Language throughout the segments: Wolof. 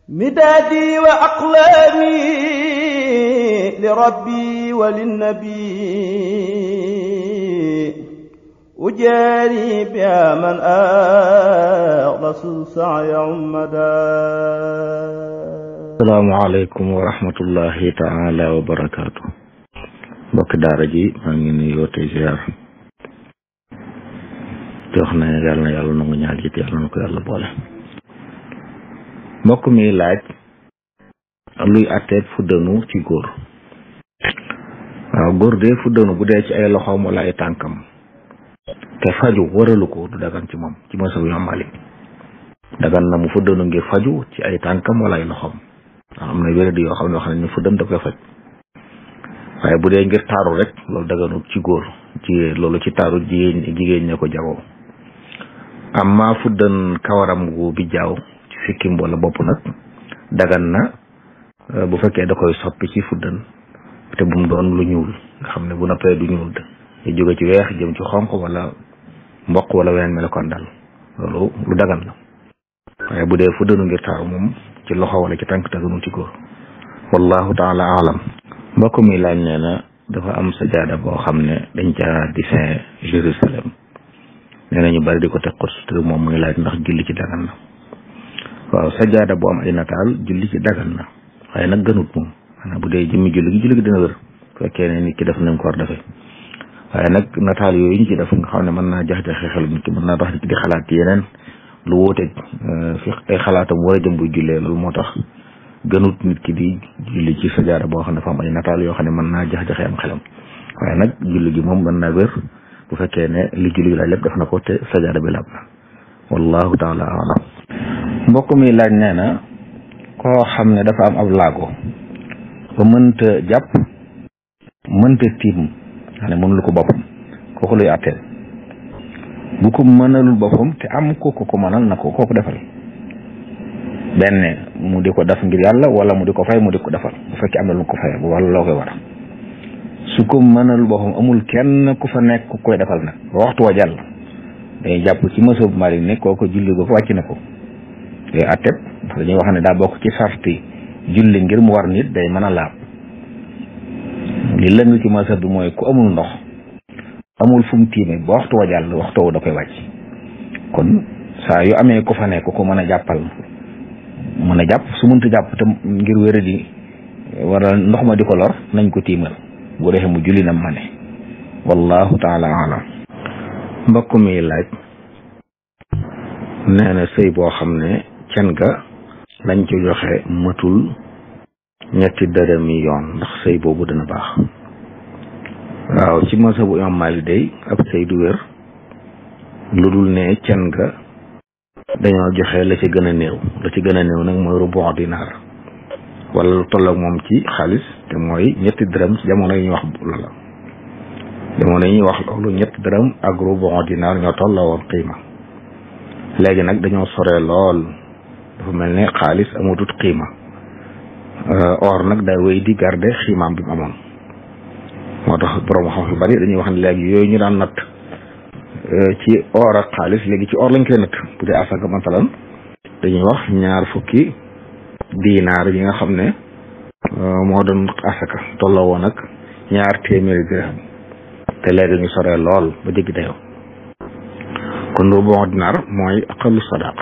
مدادي وأقلامي لربي وللنبي أجاري بها من أخلص السعي عمدا. السلام عليكم ورحمة الله تعالى وبركاته. mbokk daara ji maa ngi nuyoo te ziar te wax na yàlla na yàlla nangu ñaar ji te yàlla na ko yàlla boole. mbokk mi laaj luy atteeb fuddanu ci góor. waaw góor de fuddanu bu dee ci ay loxoom wala ay tànkam te faju waralu ko du dagan ci moom ci masabu Imaam Maalik. dagan na mu fuddanu ngir faju ci ay tànkam wala ay loxoom. am na wéradi yoo xam ne wax nañ ne fuddan da koy faj. waaye bu dee ngir taaru rek loolu daganut ci góor ci loolu ci taaru jigéen ña ko jagoo. amma fuddan kawaram gu bijjaaw ci sikkim wala bopp nag dagan na bu fekkee da koy soppi ci fuddan te bu mu doon lu ñuul nga xam ne bu noppee du ñuul te jóge ci weex jëm ci xonq wala mboq wala weneen melokaan daal loolu lu dagan la. waaye bu dee fuddanu ngir taaru moom ci loxo wala ci tànk daganul ci góor. wallahu taala alam. mbokk mi laaj nee na dafa am sajaada boo xam ne dañ ca dessin Jérusalem nee na ñu bari di ko teg Quds te moom muy laaj ndax julli ci dagan na. waaw sajaada bu am ay nataal julli ci dagan na waaye nag gënut moom maanaam bu dee jëmmi julli gi dina wér fekkee ne nit ki def nañ ko war defee. waaye nag nataal yooyu ñu ci def nga xam ne mën naa jax-jaxe xel nit ki mën naa tax nit ki di xalaat ci yeneen lu wuuteeg fi ay xalaatam war a jëm buy jullee loolu moo tax gënut nit ki di julli ci sajaada boo xam ne dafa am ay nataal yoo xam ne mën naa jax-jaxe am xelam. waaye nag julli gi moom mën naa wér bu fekkee ne li julli gi laaj lépp def na ko te sajaada bi laab na. wallahu taala alam. mbokk mi laaj nee na koo xam ne dafa am ab laago ba mënta jàpp mënta tiim xam ne mënul ko boppam kooku luy àtteel. bu ko mënalul boppam te am kooku ko mënal na ko kooku defal benn mu di ko def ngir yàlla wala mu di ko fay mu di ko defal bu fekkee am na lu ko fay wala loo koy war. su ko mënalul boppam amul kenn ku fa nekk ku koy defal nag ba waxtu wa jàll day jàpp ci mazhab Maalik ne kooku julli ba fa wàcc na ko. day àtteb dañuy wax ne daa bokk ci sarti julli ngir mu war nit day mën a laab. li lëng ci mazhab bi mooy ku amul ndox amul fu mu tiime ba waxtu wa jàll waxtu wa da koy wàcc. kon saa yu amee ku fa nekk ku mën a jàppal mën a jàpp su mënta jàpp te ngir wéradi wala ndox ma di ko lor nañ ko tiimal bu defee mu julli na ma ne. wallahu taala alam. mbokk mi laaj nee na sëy boo xam ne can ga lañ ci joxe matul ñetti dërëmi yoon ndax sëy boobu dana baax. waaw ci mazhabu Imaam Maalik day ab sëy du wér lu dul ne can ga dañoo joxe la ci gën a néew la ci gën a néew nag mooy rubu dinaar wala lu tolloog moom ci xaalis te mooy ñetti dërëm ci jamono yi ñuy wax loola. jamono yi ñuy wax loolu ñetti dërëm ak rubu dinaar ñoo tolloo woon xiima. léegi nag dañoo sore lool dafa mel ne xaalis amatut xiima. or nag day wéy di garder xiimaam bi mu amoon. moo tax borom xam yu bari dañuy wax ne léegi yooyu ñu daan natt ci or ak xaalis léegi ci or lañ koy natt bu dee asaka masalan dañuy wax 20 fukki dinaar yi nga xam ne moo doon asaka tolloo woon ak 200 dirham te léegi ñu soree lool ba jéggi dayoo. kon rubu dinaar mooy aqallu sadaq.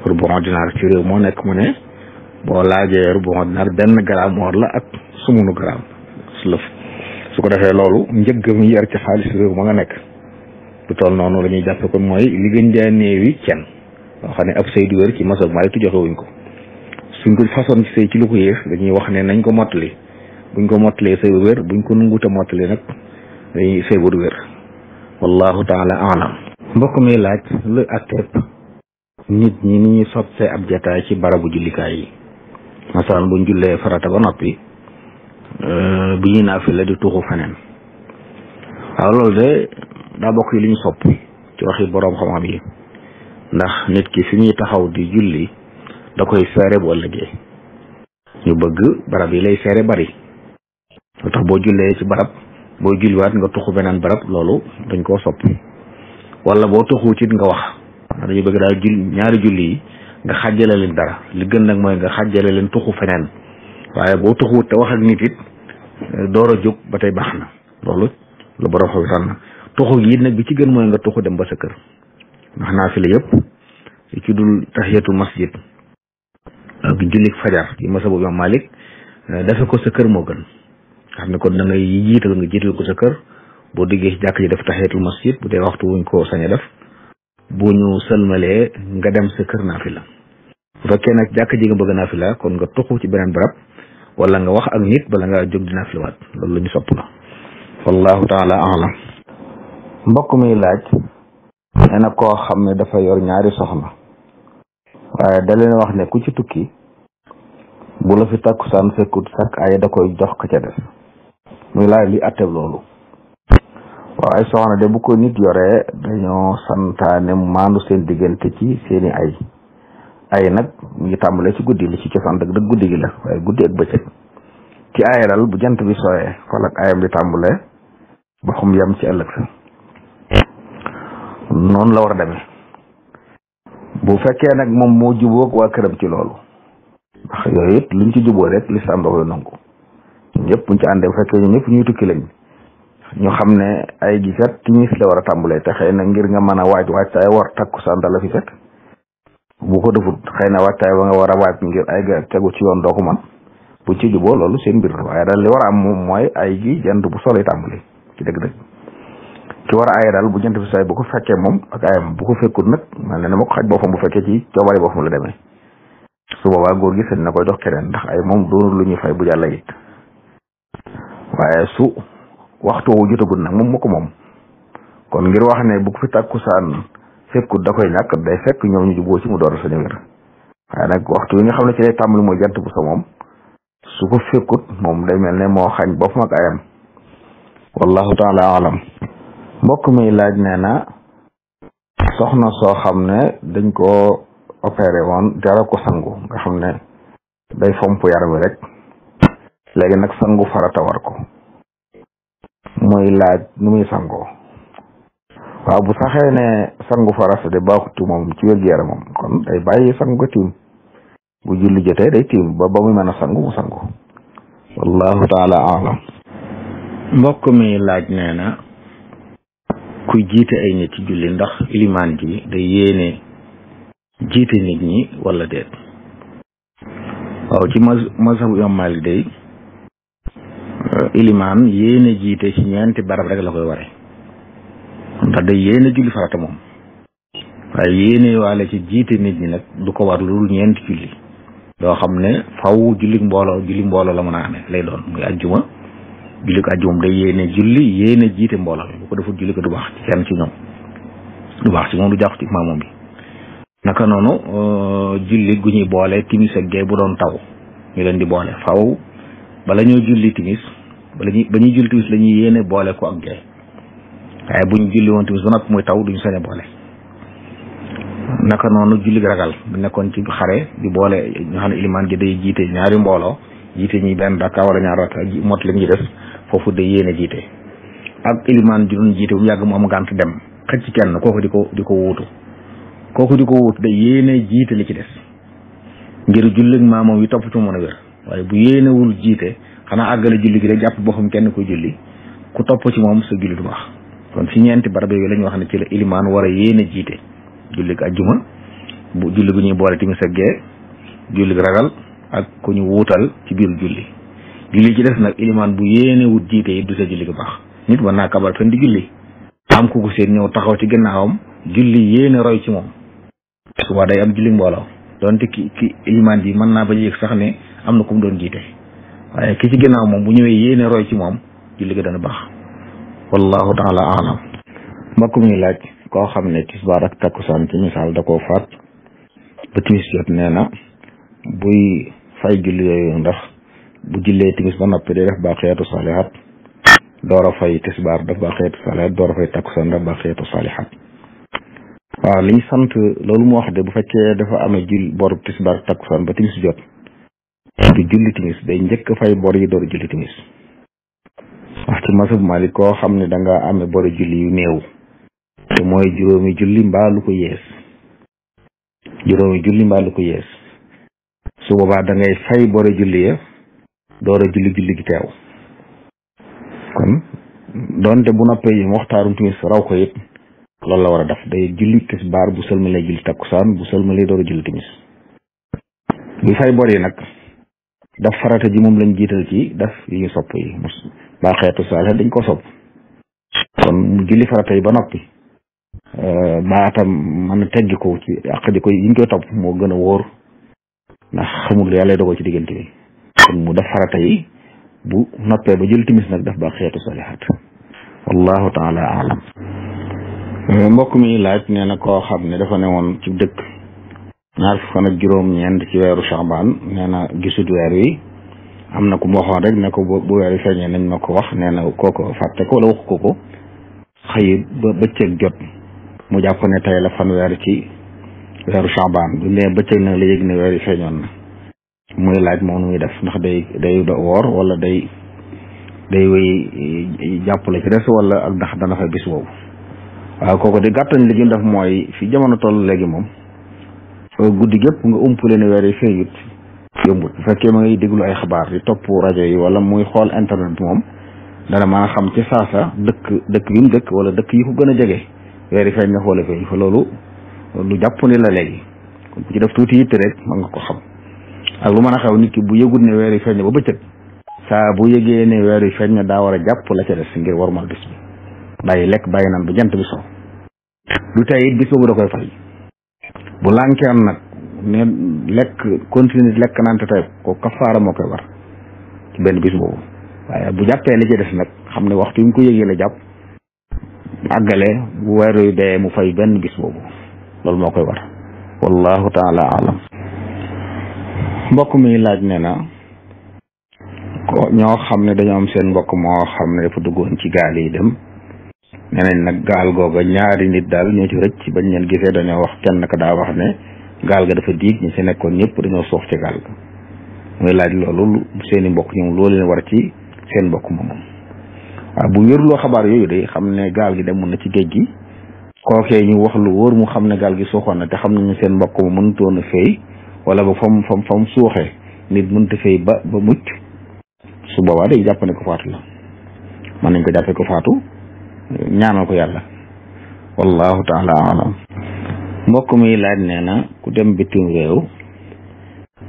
rubu dinaar ci réew moo nekk mu ne boo laajee rubu dinaar 1 gramme or la ak sumunu gramme lëf. su ko defee loolu njëgg mi yar ci xaalis réew ma nga nekk lu toll noonu la ñuy jàpp kon mooy li gën jaa néewi cen loo xam ne ab sëy du wér ci mazhab Maalik joxe wuñ ko. suñ ko façon ci sëy ci lu ko yées dañuy wax ne nañ ko mottali buñ ko mottalee sëy bu wér buñ ko nunguta mottali nag dañuy sëy bu du wér. wallahu taala alam. mbokk mi laaj lu atteeb nit ñi ni ñuy soppee ab jataay ci barabu jullikaay yi masalan buñ jullee farata ba noppi bi ñuy naafila di tuxu feneen. waaw loolu de daa bokk yi li ñu sopp ci waxi boroom xam-xam yi ndax nit ki fi muy taxaw di julli da koy seere bu ëllëgee ñu bëgg barab yi lay seere bari lu tax boo jullee ci barab boo julliwaat nga tuxu beneen barab loolu dañ koo sopp wala boo tuxu ci nga wax dañu bëgg daal ñaari julli yi nga xàjjale leen dara li gën nag mooy nga xàjjale leen tuxu feneen waaye boo tuxuwut te wax ak nit it door a jóg ba tey baax na loolu lu borom xam tànn na tuxu yi nag bi ci gën mooy nga tuxu dem ba sa kër ndax naafila yëpp ci dul tahiyatul masjid ak jullik fajar yi masabu Imam Malik defe ko sa kër moo gën xam ne kon da ngay jiital nga jiital ko sa kër boo diggee ci jàkk ji def tahiyatul masjid bu dee waxtu wuñ ko sañ a def bu ñu sëlmalee nga dem sa kër naafila bu fekkee nag jàkk ji nga bëgg naafila kon nga tuxu ci beneen barab wala nga wax ak nit bala nga jóg di naafilawaat loolu la ñu sopp la wallahu taala alam mbokk mi laaj nee na koo xam ne dafa yor ñaari soxna waaye da leen wax ne ku ci tukki bu la fi takkusaan fekkut sakk ay da koy jox ko ca des muy laaj li atteb loolu waaw ay soxna de bu ko nit yoree dañoo santaane maandu seen diggante ci seeni ay nag mu ngi tàmbalee ci guddi li ci cosaan dëgg guddi gi la waaye guddi ak bëccëg ci ay dal bu jant bi sooyee fal ak ayam di tàmbalee ba xum yam ci ëllëg sa noonu la war a demee bu fekkee nag moom moo jubóog waa këram ci loolu ndax yooyu it luñ ci jubóo rek lislaam da koy nangu ñëpp buñ ci àndee bu fekkee ñun ñëpp ñuy tukki lañ ñu xam ne ay gi kat timis la war a tàmbalee te xëy na ngir nga mën a waajtaay war takkusaan dala fi fekk bu ko defut xëy na waajtaay ba nga war a waaj ngir ay ga tegu ci yoon doo ko man buñ ci jubóo loolu seen mbir waaye daal li war a am moom mooy ay gi jant bu solee tàmbali ci dëgg-dëgg ki war a ay daal bu jant bi sooy bu ko fekkee moom ak ayam bu ko fekkut nag man ne ma ko xaj boppam bu fekkee ci coobare boppam la demee su boobaa góor gi seen na koy jox keneen ndax ay moom doonul lu ñuy fay bu jàlla it waaye su waxtu wu jotagul nag moom moo ko moom kon ngir wax ne bu ko fi tàkkusaan fekkut da koy ñàkk day fekk ñoom ñu jubóo ci mu door a sañ a wér waaye nag waxtu wi nga xam ne ci lay tàmbali mooy jant bu so moom su ko fekkut moom day mel ne moo xañ boppam ak ayam wallahu taala alam mbokk mi laaj nee na soxna soo xam ne dañ ko opéré woon dara ko sangu nga xam ne day fomp yaram wi rek léegi nag sangu farata war ko muy laaj nu muy sangoo waaw bu saxee ne sangu farata de baaxutu moom ci wér-gu-yaramam kon day bàyyi sangu tiim bu julli jotee day tiim ba muy mën a sangu mu sangu wallahu taala alam mbokk mi laaj nee na kuy jiite ay nit ci julli ndax ilimaan ji day yéene jiite nit ñi wala déet waaw ci mazhabu Imam Malik day ilimaan yéene jiite ci ñeenti barab rek la koy ware ndax day yéene julli farata moom waaye yéene waale ci jiite nit ñi nag du ko war lu dul ñeenti julli doo xam ne faw julli mbooloo la mën a amee lay doon muy ajjuma julli ko ajjuma day yéene jiite mbooloo bi bu ko deful julli ko du baax ci kenn ci ñoom du baax ci moom du jàpp ci maamoom bi naka noonu julli gu ñuy boole timis ak gee bu doon taw ñu leen di boole faw bala ñoo julli timis ba ñuy julli timis la ñuy yéene boole ko ak gee waaye buñ julli woon timis ba noppi muy taw duñu sañ a boole naka noonu julli ragal bu nekkoon ci xare di boole ñu xam ne ilimaan ji day jiite ñaari mbooloo jiite ñi benn rakka wala ñaar rakka mot li ñuy def foofu day yéene jiite ak ilimaan ji doon jiite bu yàgg mu am gànt dem xëcc ci kenn kooku di ko wuutu day yéene jiite li ci des ngir julli maa moom yi topp ci mën a wér waaye bu yéenewul jiite xanaa àggale julli gi rek jàpp boo xam kenn koy julli ku topp ci moom sa julli du baax kon ci ñeenti barab yooyu la ñu wax ne ci la ilimaan war a yéene jiite julli gi ajjuma bu julli gu ñuy boole timis ak gee julli gi ragal ak ku ñu wuutal ci biir julli ci des nag ilimaan bu yéenewul jiite yi du sa julli gi baax nit mën naa kabal fen di julli am ku ko seen ñëw taxaw ci gannaawam julli yéene roy ci moom suba day am julli mbooloo donte ki ilimaan bi mën naa ba yëg sax ne am na ku mu doon jiite waaye ki ci ginnaaw moom bu ñëwee yéene roy ci moom julli gi dana baax wallahu taala alam mbokk mi laaj koo xam ne tisbaar ak takkusaan ci misaal da koo faat ba timis jot nee na buy fay julli yooyu ndax bu jullee timis ba noppi day def baqiyatu saalihaat door a fay tisbaar def baqiyatu saalihaat door a fay takkusaan def baqiyatu saalihaat waaw liñ sant loolu mu wax de bu fekkee dafa amee boru tisbaar takkusaan ba timis jot du julli timis day njëkk fay bor yi door julli timis wax ci masab Malik koo xam ne da nga amee bori julli yu néew te mooy juróomi julli mbaa lu ko yees juróomi julli mbaa lu ko yées su boobaa da ngay fay bore julli ya door a julli gi teew kon doonte bu noppee yi waxtaarum timis raw ko it loolu la war a def day julli tisbaar bu sëlmalee julli takkusaan bu sëlmalee door a julli timis bu fay bor yi nag daf farata ji moom lañ jiital ci daf yi ñu sopp yi baa xeetu saale dañ ko sopp kon mu julli farata yi ba noppi baatam mën a teggi ko ci àq di koy yi ñu koy topp moo gën a wóor ndax xamul yàlla dogoo ci diggante bi kon mu def farata yi bu noppee ba julli timis nag daf baa xeetu saalihaat wallahu taala alam mbokk mi laaj nee na koo xam ne dafa ne woon ci dëkk ñaar fukk ak juróom-ñeent ci weeru Shaabaan nee na gisut weer wi am na ku mu waxoon rek ne ko bu weer wi feeñee nañ ma ko wax nee na kooko fàtte ko wala waxu ko xëy ba bëccëg jot mu jàpp ne tey la fanweer ci weeru Shaabaan bu nee bëccëg nag la yëg ne weer wi feeñoon na muy laaj moom nu muy def ndax day woor wala day wéy jàppale ci des wala ak ndax dana fa bis boobu waaw kooku di gàttañ li ñu def mooy fi jamono toll léegi moom guddi gépp nga umpule ne weer yi feeñut yombut bu fekkee ma ngay déglu ay xabaar di topp rajo yi wala muy xool internet bi moom dana mën a xam ci saasa dëkk bi mu dëkk wala dëkk yi ko gën a jege weer yi feeñ na xoole feeñ fa loolu lu jàpp ni la léegi kon ku ci def tuuti yitte rek mën nga ko xam ak lu mën a xew nit ki bu yëgut ne weer yi feeñ na ba bëccëg saa bu yëgee ne weer yi feeñ na daa war a jàpp la ca des ngir warmal bis bi bàyyi lekk bàyyi naan bu jant bi so lu tey it bis boobu da koy fay bu lànkeen nag ne lekk continue lekk naan te tey ko kafaara moo koy war ci benn bis boobu waaye bu jàppee li ci des nag xam ne waxtu yi mu ko yëgee la jàpp àggale bu weer yu dee mu fay benn bis boobu loolu moo koy war wallahu taala alam mbokk mi laaj ne na ko ñoo xam ne dañoo am seen mbokk moo xam ne dafa duggoon ci gaal yi dem nee nañ nag gaal googa ñaari nit daal ñoo ci rëcc bañ leen gisee dañoo wax kenn ka daa wax ne gaal ga dafa diig ñi ci nekkoon ñëpp dañoo suux ci gaal ga muy laaj loolu seeni mbokk ñoom loolu leen war ci seen mbokk moom waaw bu wéruloo xabaar yooyu de xam ne gaal gi demoon na ci géej gi kookee ñu wax lu wóor mu xam ne gaal gi suuxoon na te xam nañu seen mbokk mu mënutoon a fay wala ba fam suuxee nit mënta fay ba mucc su boobaa day jàpp ne ko faatu la mën nañ ko jàppee ko faatu ñaanal ko yàlla wallahu taala alam mbokk mi laaj nee na ku dem bitim réew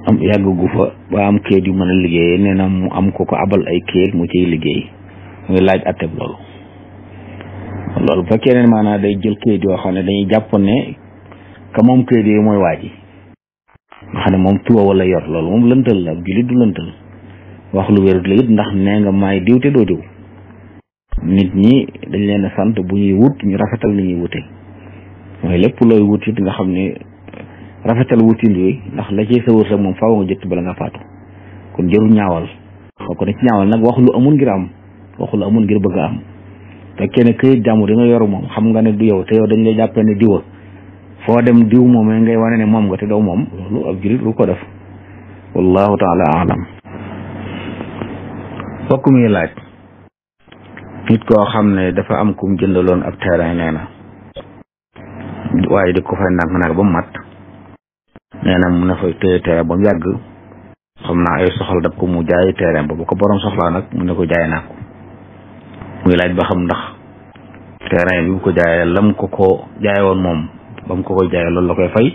am yàgg gu fa ba am kayit yu mën a liggéeyee nee na mu am ko abal ay kayit mu ciy liggéey muy laaj atteb loolu bu fekkee ne maanaam day jël kayit yoo xam ne dañuy jàpp ne ka moom kayit yooyu mooy waa ji nga xam ne moom tuwa wala yor loolu moom lëntal la ab jullit du lëntal wax lu wérut la it ndax nee nga maay diw te doo diw nit ñi dañ leen a sant bu ñuy wut ñu rafetal ni ñuy wute mooy lépp looy wut it nga xam ne rafetal wutin yooyu ndax la ci sa wërsëg moom faaw nga jëtt bala nga faatu kon jëru ñaawal ko ne ci ñaawal nag wax lu amul ngir am wax lu amul ngir bëgg a am fekkee ne këyit jàmbur di nga yoru moom xam nga ne du yow te yow dañ lay jàppee ne diwa foo dem diw moom ngay wane ne moom nga te doo moom loolu ab julit lu ko def wallahu taala alam fokk muy laaj nit koo xam ne dafa am kum jëndaloon ab terrain nee na waaye di ko fay nag ba mu mat nee na mu ne fay téye terrain ba mu yàgg xam naa ay soxla daf ko mu jaay terrain ba bu ko borom soxlaa nag mu ne ko jaay naa ko muy laaj ba xam ndax terrain bi bu ko jaayee lam ko jaay woon moom ba mu ko koy jaayee loolu la koy fay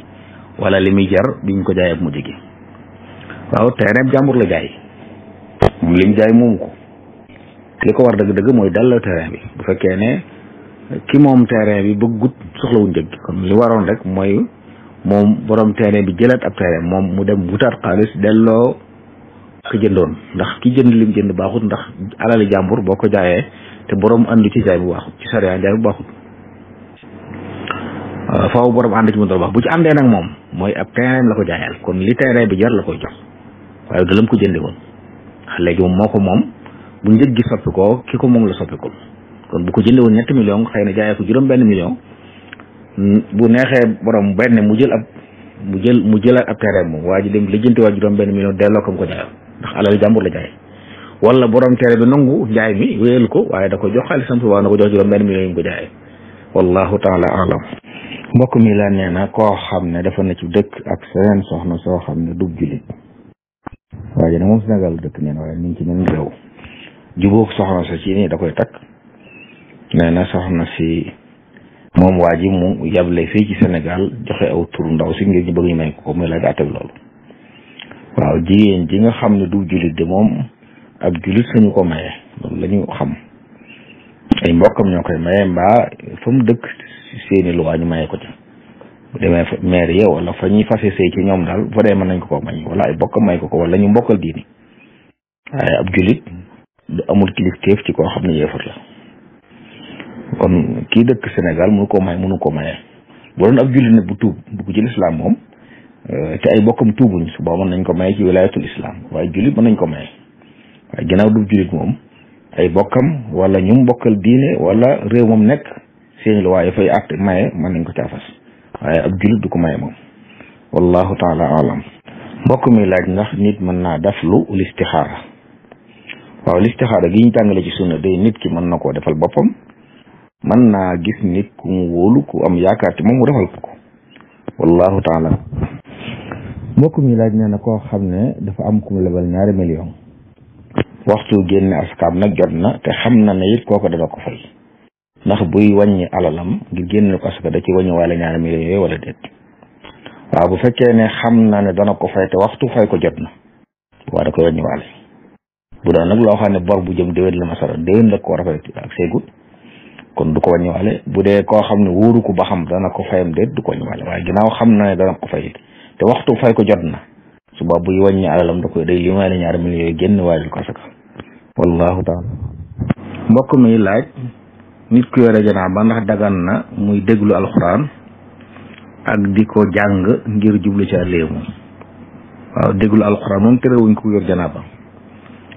wala li muy jar bi ñu ko jaayee ak mujj gi waaw terrain bi jàmbur la jaay moom li mu jaay moomu ko li ko war dëgg-dëgg mooy delloo terrain bi bu fekkee ne ki moom terrain bi bëggut soxlawuñ njëg kon li waroon rek mooy moom borom terrain bi jëlaat ab terrain moom mu dem wutaat xaalis delloo ki jëndoon ndax ki jënd lim jënd baaxut ndax alali jàmbur boo ko jaayee te borom andi ci jaay bu baaxut ci sariya jaay bu baaxut faaw borom ànd ci mu doon baax bu ci àndee nag moom mooy ab terrain la ko jaayal kon li terrain bi jar la koy jox waaye du lam ko jëndi woon léegi moom moo ko moom bu njëg gi soppi ko ki ko moom la soppi ko kon bu ko jëndee woon 7 millions xëy na jaayee ko juróom-benn million bu neexee borom benn mu jëlaat ab terrain moom waa ji dem lijjanti waa juróom-benn million delloo ko mu ko jaayoon ndax alal jàmbur la jaay wala borom terrain bi nangu njaay mi wéyal ko waaye da ko jox xaalisam waa na ko jox juróom-benn million yi mu ko jaayee wallahu taala alam mbokk mi la nee na koo xam ne dafa na ci dëkk ak seen soxna soo xam ne dub julit waaye nag moom Sénégal dëkk nee na waaye ni ngi ci mel réew jubóog soxna sa ci nii da koy takk nee na soxna si moom waa ji mu yable fii ci Sénégal joxe aw tur ndaw si ngir ñu bëgg ñu may ko muy laaj àtte bi loolu waaw jigéen ji nga xam ne du julit de moom ab julit sañu ko maye loolu la ñu xam ay mbokkam ñoo koy maye mbaa fa mu dëkk seeni luwaa ñu maye ko ci bu demee maire yi wala fa ñuy fase sëy ci ñoom daal fa dee mën nañ ko may wala ay bokkam may ko wala ñu mbokkal diini waaye ab julit du amul kilifteef ci koo xam ne yéefar la kon kii dëkk Sénégal mënu ko maye bu doon ab julit nag bu tuub bu ci lislaam moom te ay bokkam tuubuñ su boobu mën nañ ko maye ci wilaayatul islam waaye julit mën nañ ko maye waaye ginnaaw du julit moom ay bokkam wala ñu mbokkal diine wala réew moom nekk seeni lu waaye fay àtte maye mën nañ ko caafas waaye ab julit du ko maye moom wallahu taala alam mbokk mi laaj ndax nit mën naa def lu listixaara waaw listixaara gi ñu tàngale ci sunna day nit ki mën na koo defal boppam mën naa gis nit ku mu wóolu ku am yaakaar ci moom mu defal ko wallahu taala mbokk mi laaj nee na koo xam ne dafa am ku mu lebal 2 millions waxtu génne askaam nag jot na te xam na ne it kooku dana ko fay ndax buy wàññi alalam ngir génne ko aska da ci wàññi wala 2 millions yooyu wala déet waaw bu fekkee ne xam na ne dana ko fay te waxtu fay ko jot na waa da koy wàññi waale bu doon nag loo xam ne bor bu jëm déwén la masara déwén la ko war a fay ak seegut kon du ko wàññi waale bu dee koo xam ne wóoru ko ba xam dana ko fayam déet du ko wàññi waale waaye ginnaaw xam na ne dana ko fay te waxtu fay ko jot na suba buy wàññi alalam da koy day limaale 2 millions yooyu génn waale ko asaka wallahu taala mbokk mi laaj nit ku yore janaaba ndax dagan na muy déglu alxuraan ak di ko jàng ngir jublu ci léemu waaw déglu alxuraan moom terewuñ ko yor janaaba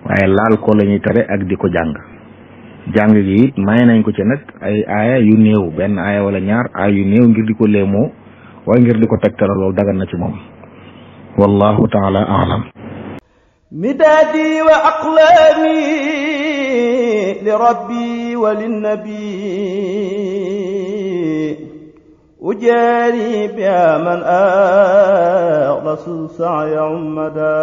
waaye laal ko la ñuy tere ak di ko jàng gi it may nañ ko ci nag ay aaya yu néew benn aaya wala ñaar aaya yu néew ngir di ko léemoo waaye ngir di ko tegtala loolu dagan na ci moom wallahu taala alam مدادي وأقلامي لربي وللنبي أجاري بها من أخلص سعي عمدا